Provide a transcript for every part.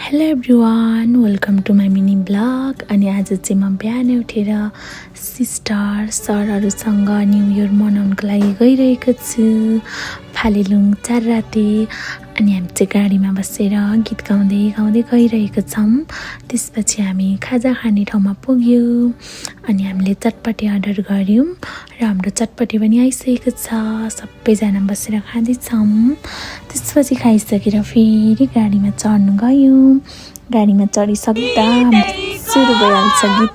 Hello everyone, welcome to my mini vlog. अनि आज चाहिँ म बिहानै उठेर सिस्टर सरहरूसँग न्यू इयर मनाउनको लागि गइरहेको छु फालेलुङ चारराते। अनि हामी चाहिँ गाडीमा बसेर गीत गाउँदै गाउँदै गइरहेको छौँ। त्यसपछि हामी खाजा खाने ठाउँमा पुग्यौँ अनि हामीले चटपटी अर्डर गऱ्यौँ र हाम्रो चटपटी पनि आइसकेको छ। सबैजना बसेर खाँदैछौँ। त्यसपछि खाइसकेर फेरि गाडीमा चढ्नु गयौँ। गाडीमा चढिसक्दा सुरु भइहाल्छ गीत।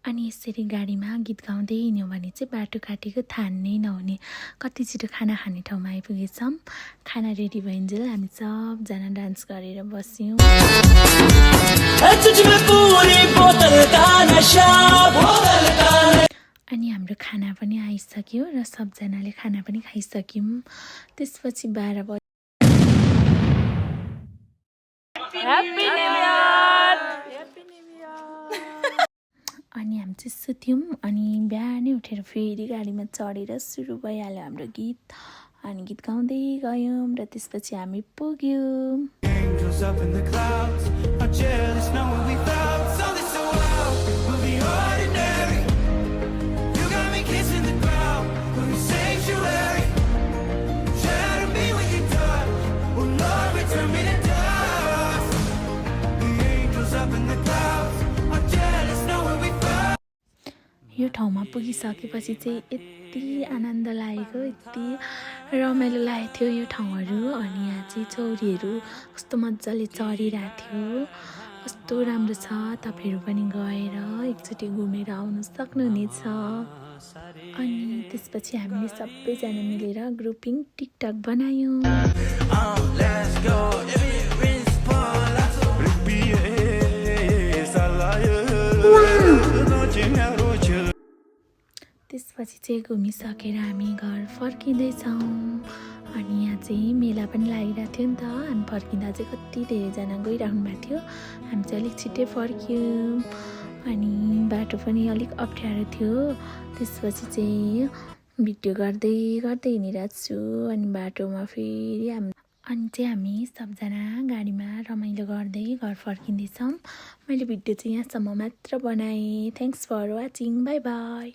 अनि यसरी गाडीमा गीत गाउँदै हिँड्यौँ भने चाहिँ बाटो काटेको थाहा नै नहुने। कति छिटो खाना खाने ठाउँमा आइपुगेछौँ। खाना रेडी भइन्जेल हामी सबजना डान्स गरेर बस्यौँ। अनि हाम्रो खाना पनि आइसक्यो र सबजनाले खाना पनि खाइसक्यौँ। त्यसपछि 12 बजे अनि हामी चाहिँ सुत्यौँ। अनि बिहानै उठेर फेरि गाडीमा चढेर सुरु भइहाल्यो हाम्रो गीत। अनि गीत गाउँदै गयौँ र त्यसपछि हामी पुग्यौँ। यो ठाउँमा पुगिसकेपछि चाहिँ यति आनन्द लागेको, यति रमाइलो लागेको थियो यो ठाउँहरू। अनि यहाँ चाहिँ चौरीहरू कस्तो मजाले चरिरहेको थियो, कस्तो राम्रो छ। तपाईँहरू पनि गएर एकचोटि घुमेर आउनु सक्नुहुनेछ। अनि त्यसपछि हामीले सबैजना मिलेर ग्रुपिङ टिकटक बनायौँ। त्यसपछि चाहिँ घुमिसकेर हामी घर फर्किँदैछौँ। अनि यहाँ चाहिँ मेला पनि लागिरहेको थियो नि त। हामी फर्किँदा चाहिँ कति धेरैजना गइराख्नु भएको थियो। हामी चाहिँ अलिक छिट्टै फर्क्यौँ। अनि बाटो पनि अलिक अप्ठ्यारो थियो। त्यसपछि चाहिँ भिडियो गर्दै गर्दै हिँडिरहेको छु। अनि बाटोमा फेरि हामी सबजना गाडीमा रमाइलो गर्दै घर फर्किँदैछौँ। मैले भिडियो चाहिँ यहाँसम्म मात्र बनाएँ। Thanks for watching. Bye by.